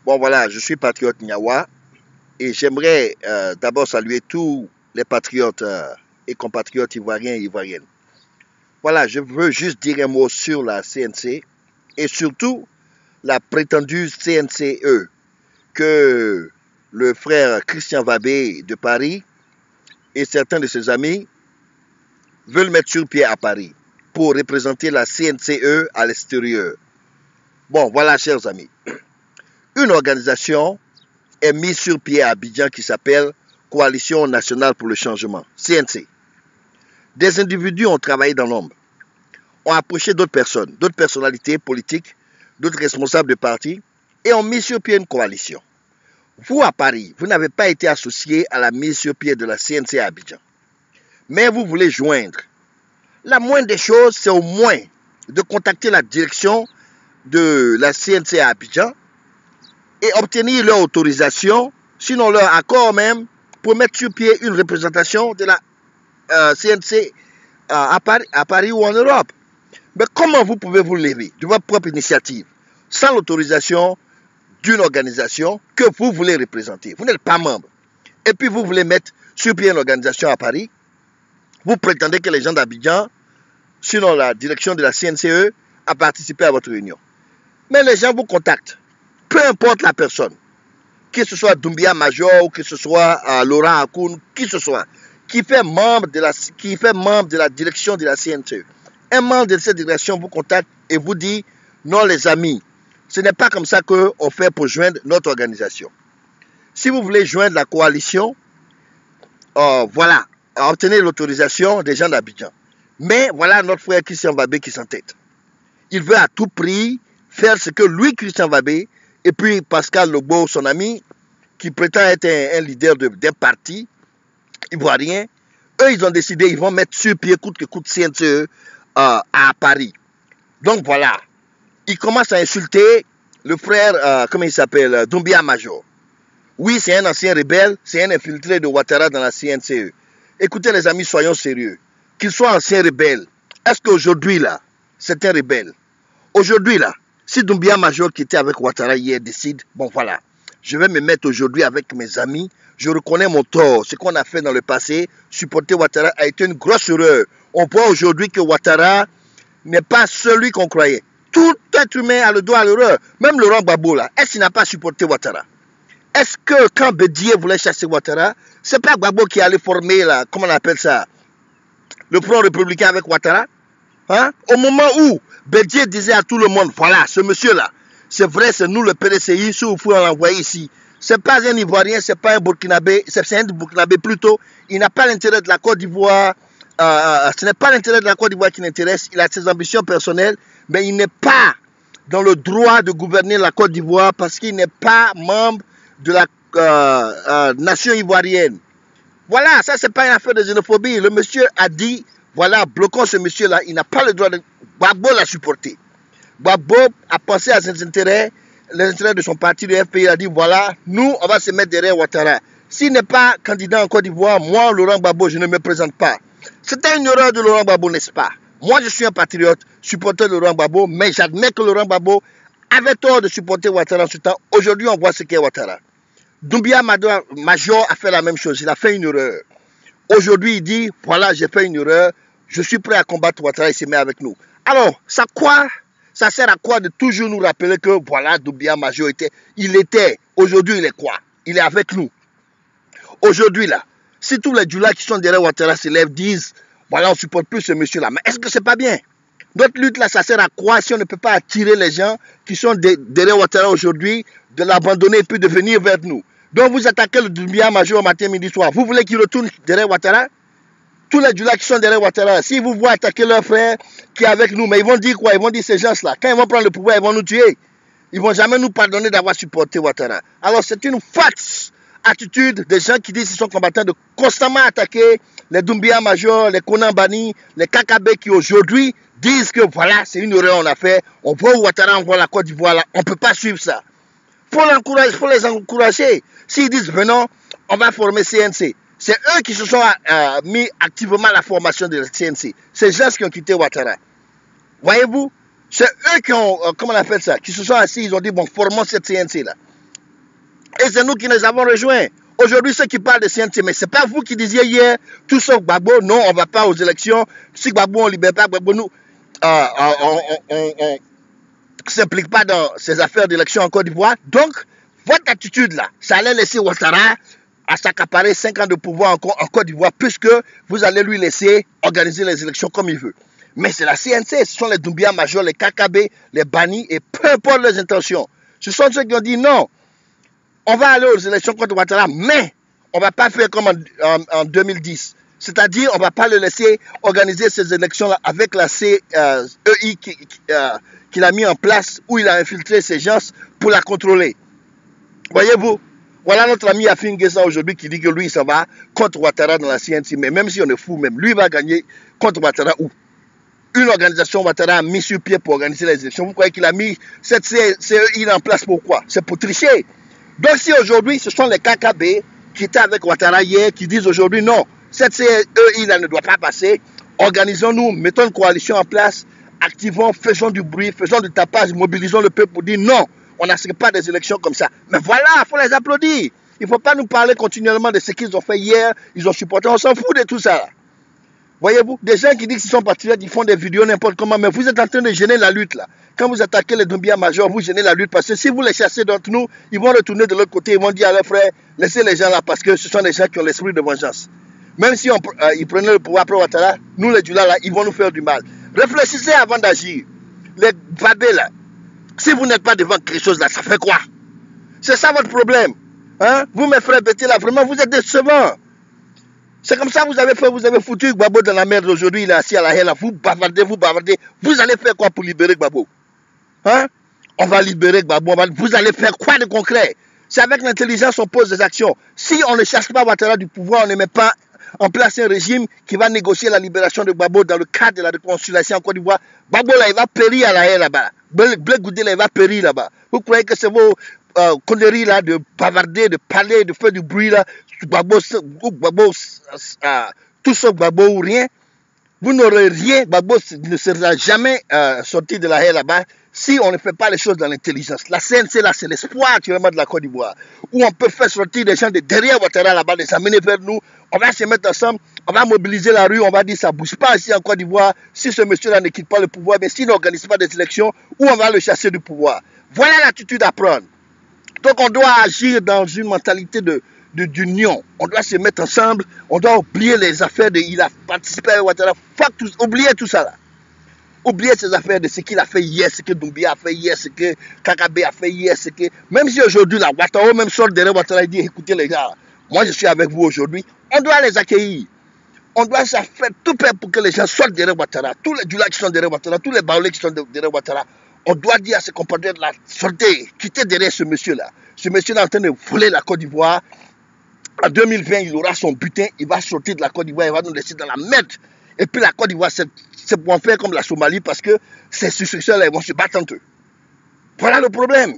Bon voilà, je suis patriote Nyawa et j'aimerais d'abord saluer tous les patriotes et compatriotes ivoiriens et ivoiriennes. Voilà, je veux juste dire un mot sur la CNC et surtout la prétendue CNCE que le frère Christian Vabé de Paris et certains de ses amis veulent mettre sur pied à Paris pour représenter la CNCE à l'extérieur. Bon, voilà, chers amis. Une organisation est mise sur pied à Abidjan qui s'appelle Coalition Nationale pour le Changement, CNC. Des individus ont travaillé dans l'ombre, ont approché d'autres personnes, d'autres personnalités politiques, d'autres responsables de partis et ont mis sur pied une coalition. Vous, à Paris, vous n'avez pas été associé à la mise sur pied de la CNC à Abidjan. Mais vous voulez joindre. La moindre des choses, c'est au moins de contacter la direction de la CNC à Abidjan et obtenir leur autorisation, sinon leur accord même, pour mettre sur pied une représentation de la CNC à Paris ou en Europe. Mais comment vous pouvez vous lever de votre propre initiative sans l'autorisation d'une organisation que vous voulez représenter? Vous n'êtes pas membre. Et puis vous voulez mettre sur pied une organisation à Paris. Vous prétendez que les gens d'Abidjan, sinon la direction de la CNCE, a participé à votre réunion. Mais les gens vous contactent. Peu importe la personne, que ce soit Doumbia Major ou que ce soit Laurent Akoun, qui ce soit, qui fait membre de la direction de la CNCE. Un membre de cette direction vous contacte et vous dit non les amis, ce n'est pas comme ça qu'on fait pour joindre notre organisation. Si vous voulez joindre la coalition, voilà, obtenez l'autorisation des gens d'Abidjan. Mais voilà notre frère Christian Vabé qui s'entête. Il veut à tout prix faire ce que lui, Christian Vabé, et puis Pascal Logbo, son ami, qui prétend être un leader d'un parti ivoirien, eux, ils ont décidé, ils vont mettre sur pied coûte que coûte CNCE à Paris. Donc voilà, ils commencent à insulter le frère, comment il s'appelle, Doumbia Major. Oui, c'est un ancien rebelle, c'est un infiltré de Ouattara dans la CNCE. Écoutez les amis, soyons sérieux. Qu'il soit ancien rebelle, est-ce qu'aujourd'hui là, c'est un rebelle? Aujourd'hui là, si Doumbia Major qui était avec Ouattara hier décide, bon voilà, je vais me mettre aujourd'hui avec mes amis, je reconnais mon tort, ce qu'on a fait dans le passé, supporter Ouattara a été une grosse erreur. On voit aujourd'hui que Ouattara n'est pas celui qu'on croyait. Tout être humain a le droit à l'erreur. Même Laurent Gbagbo là, est-ce qu'il n'a pas supporté Ouattara? Est-ce que quand Bédié voulait chasser Ouattara, c'est pas Gbagbo qui allait former là, comment on appelle ça, le front républicain avec Ouattara? Hein? Au moment où Bédié disait à tout le monde, voilà, ce monsieur-là, c'est vrai, c'est nous le PDCI, si vous pouvez l'envoyer ici. C'est pas un Ivoirien, c'est pas un Burkinabé, c'est un Burkinabé plutôt. Il n'a pas l'intérêt de la Côte d'Ivoire. Ce n'est pas l'intérêt de la Côte d'Ivoire qui l'intéresse. Il a ses ambitions personnelles, mais il n'est pas dans le droit de gouverner la Côte d'Ivoire parce qu'il n'est pas membre de la nation ivoirienne. Voilà, ça c'est pas une affaire de xénophobie. Le monsieur a dit, voilà, bloquons ce monsieur-là. Il n'a pas le droit de... Gbagbo l'a supporté. Gbagbo a pensé à ses intérêts, les intérêts de son parti, le FPI, a dit, voilà, nous, on va se mettre derrière Ouattara. S'il n'est pas candidat en Côte d'Ivoire, moi, Laurent Gbagbo, je ne me présente pas. C'était une erreur de Laurent Gbagbo, n'est-ce pas? Moi, je suis un patriote, supporter de Laurent Gbagbo, mais j'admets que Laurent Gbagbo avait tort de supporter Ouattara en ce temps. Aujourd'hui, on voit ce qu'est Ouattara. Doumbia Major a fait la même chose, il a fait une erreur. Aujourd'hui, il dit, voilà, j'ai fait une erreur, je suis prêt à combattre Ouattara, il se met avec nous. Alors, ça sert à quoi de toujours nous rappeler que, voilà, Doumbia Major aujourd'hui, il est quoi? Il est avec nous. Aujourd'hui, là, si tous les Djoula qui sont derrière Ouattara se lèvent, disent, voilà, on ne supporte plus ce monsieur-là, mais est-ce que c'est pas bien? Notre lutte, là, ça sert à quoi si on ne peut pas attirer les gens qui sont derrière Ouattara aujourd'hui, de l'abandonner et puis de venir vers nous? Donc, vous attaquez le Doumbia Major matin, midi, soir. Vous voulez qu'il retourne derrière Ouattara? Tous les Djoula qui sont derrière Ouattara, s'ils vous voient attaquer leur frère qui est avec nous, mais ils vont dire quoi? Ils vont dire ces gens-là, quand ils vont prendre le pouvoir, ils vont nous tuer. Ils ne vont jamais nous pardonner d'avoir supporté Ouattara. Alors, c'est une fausse attitude des gens qui disent qu'ils sont combattants de constamment attaquer les Doumbia Major, les Konan Bani, les Kakabé qui aujourd'hui disent que voilà, c'est une erreur qu'on a fait. On voit Ouattara, on voit la Côte d'Ivoire là, on ne peut pas suivre ça. Faut les encourager. S'ils disent venons, on va former CNC. C'est eux qui se sont mis activement à la formation de la CNC. C'est gens qui ont quitté Ouattara. Voyez-vous, c'est eux qui ont, comment on appelle ça, qui se sont assis, ils ont dit bon, formons cette CNC là. Et c'est nous qui les avons rejoints. Aujourd'hui, ceux qui parlent de CNC, mais ce n'est pas vous qui disiez hier, tout sauf Gbagbo, non, on ne va pas aux élections. Si Gbagbo, on ne libère pas Gbagbo, nous, on ne s'implique pas dans ces affaires d'élection en Côte d'Ivoire. Donc, votre attitude là, ça allait laisser Ouattara à s'accaparer 5 ans de pouvoir en Côte d'Ivoire, puisque vous allez lui laisser organiser les élections comme il veut. Mais c'est la CNC, ce sont les Doumbia Major, les KKB, les bannis, et peu importe leurs intentions. Ce sont ceux qui ont dit non, on va aller aux élections contre Ouattara, mais on ne va pas faire comme en 2010. C'est-à-dire, on ne va pas le laisser organiser ces élections-là avec la CEI qu'il a mis en place, où il a infiltré ces gens pour la contrôler. Voyez-vous, voilà notre ami Afin Guessa aujourd'hui qui dit que lui, ça va contre Ouattara dans la CNC. Mais même si on est fou, même lui va gagner contre Ouattara où une organisation Ouattara a mis sur pied pour organiser les élections. Vous croyez qu'il a mis cette CEI en place pourquoi? C'est pour tricher. Donc si aujourd'hui, ce sont les KKB qui étaient avec Ouattara hier, qui disent aujourd'hui non, cette CEI-là ne doit pas passer, organisons-nous, mettons une coalition en place, activons, faisons du bruit, faisons du tapage, mobilisons le peuple pour dire non, on n'assure pas des élections comme ça. Mais voilà, il faut les applaudir. Il ne faut pas nous parler continuellement de ce qu'ils ont fait hier, ils ont supporté, on s'en fout de tout ça. Voyez-vous, des gens qui disent qu'ils sont patriotes, ils font des vidéos n'importe comment, mais vous êtes en train de gêner la lutte là. Quand vous attaquez les Doumbia Major, vous gênez la lutte parce que si vous les chassez d'entre nous, ils vont retourner de l'autre côté, ils vont dire à leurs frères, laissez les gens là parce que ce sont des gens qui ont l'esprit de vengeance. Même si ils prenaient le pouvoir après Ouattara, nous les Djula là, ils vont nous faire du mal. Réfléchissez avant d'agir. Les babés là, si vous n'êtes pas devant quelque chose là, ça fait quoi? C'est ça votre problème. Hein? Vous mes frères Bété là, vraiment, vous êtes décevants. C'est comme ça que vous avez fait, vous avez foutu Gbagbo dans la merde aujourd'hui, il est assis à la haie là, vous bavardez. Vous allez faire quoi pour libérer Gbagbo? Hein? On va libérer Gbagbo, vous allez faire quoi de concret? C'est avec l'intelligence qu'on pose des actions. Si on ne cherche pas Ouattara du pouvoir, on ne met pas en place un régime qui va négocier la libération de Gbagbo dans le cadre de la réconciliation en Côte d'Ivoire, Gbagbo là, il va périr à la haie là-bas. Blé Goudé là, il va périr là-bas. Vous croyez que c'est vos conneries là de bavarder, de parler, de faire du bruit là, Gbagbo, tout sauf Gbagbo ou rien, vous n'aurez rien, Gbagbo ne sera jamais sorti de la haie là-bas si on ne fait pas les choses dans l'intelligence. La CNC là, c'est l'espoir actuellement de la Côte d'Ivoire, où on peut faire sortir des gens de derrière Ouattara là-bas, les amener vers nous, on va se mettre ensemble, on va mobiliser la rue, on va dire ça ne bouge pas ici en Côte d'Ivoire, si ce monsieur-là ne quitte pas le pouvoir, mais s'il n'organise pas des élections, où on va le chasser du pouvoir. Voilà l'attitude à prendre. Donc on doit agir dans une mentalité d'union. On doit se mettre ensemble, on doit oublier les affaires de il a participé à Ouattara, oublier tout ça là. Oublier ces affaires de ce qu'il a fait hier, ce que Doumbia a fait hier, ce que KKB a fait hier, ce que... Même si aujourd'hui là, Ouattara même sort derrière Ouattara et dit écoutez les gars, moi je suis avec vous aujourd'hui, on doit les accueillir. On doit faire tout faire pour que les gens sortent derrière Ouattara, tous les Djula qui sont derrière Ouattara, tous les Baoulés qui sont derrière Ouattara. On doit dire à ces compatriotes là, sortez, quittez derrière ce monsieur là. Ce monsieur là est en train de voler la Côte d'Ivoire. En 2020, il aura son butin, il va sortir de la Côte d'Ivoire, il va nous laisser dans la merde. Et puis la Côte d'Ivoire, c'est pour en faire comme la Somalie parce que ces successeurs-là, ils vont se battre entre eux. Voilà le problème.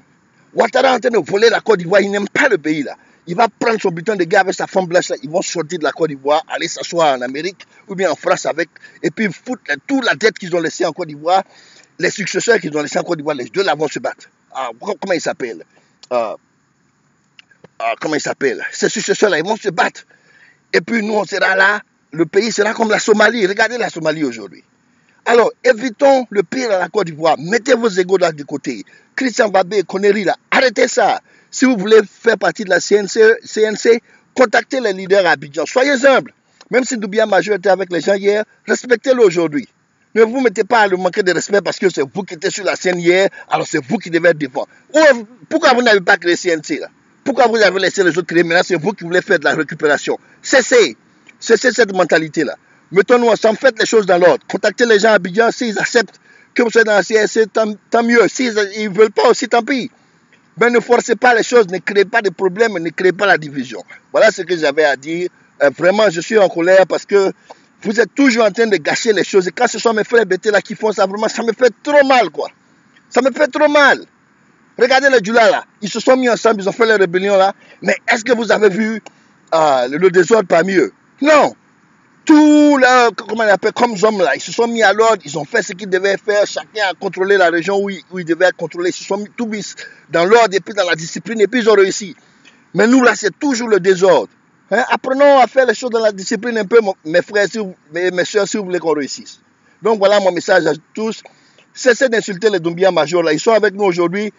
Ouattara est en train de voler la Côte d'Ivoire, il n'aime pas le pays là. Il va prendre son butin de gars avec sa femme blanche là, ils vont sortir de la Côte d'Ivoire, aller s'asseoir en Amérique ou bien en France avec, et puis foutre toute la dette qu'ils ont laissée en Côte d'Ivoire. Les successeurs qu'ils ont laissés en Côte d'Ivoire, les deux là vont se battre. Comment ils s'appellent? Comment ils s'appellent? Ces successeurs-là, ils vont se battre. Et puis nous, on sera là, le pays sera comme la Somalie. Regardez la Somalie aujourd'hui. Alors, évitons le pire à la Côte d'Ivoire. Mettez vos égos là du côté. Christian Babé, conneries là, arrêtez ça. Si vous voulez faire partie de la CNC, contactez les leaders à Abidjan. Soyez humbles. Même si Doumbia Major était avec les gens hier, respectez-le aujourd'hui. Ne vous mettez pas à le manquer de respect parce que c'est vous qui étiez sur la scène hier, alors c'est vous qui devez être devant. Pourquoi vous n'avez pas créé CNC là? Pourquoi vous avez laissé les autres créer? Maintenant, c'est vous qui voulez faire de la récupération. Cessez cette mentalité-là. Mettons-nous ensemble, faites les choses dans l'ordre. Contactez les gens à Abidjan, s'ils acceptent que vous soyez dans la CNC, tant mieux. S'ils ne veulent pas aussi, tant pis. Mais ne forcez pas les choses, ne créez pas de problèmes, ne créez pas la division. Voilà ce que j'avais à dire. Vraiment, je suis en colère parce que vous êtes toujours en train de gâcher les choses. Et quand ce sont mes frères Bété là qui font ça, vraiment, ça me fait trop mal, quoi. Ça me fait trop mal. Regardez les Djula là, ils se sont mis ensemble, ils ont fait les rébellions là. Mais est-ce que vous avez vu le désordre parmi eux? Non. Tous là, comment on appelle, comme hommes là, ils se sont mis à l'ordre, ils ont fait ce qu'ils devaient faire, chacun a contrôlé la région où ils devaient contrôler, ils se sont mis tout mis dans l'ordre et puis dans la discipline et puis ils ont réussi. Mais nous, là, c'est toujours le désordre. Hein? Apprenons à faire les choses dans la discipline un peu, mes frères et mes soeurs, si vous voulez qu'on réussisse. Donc voilà mon message à tous. Cessez d'insulter les Doumbia Major là. Ils sont avec nous aujourd'hui.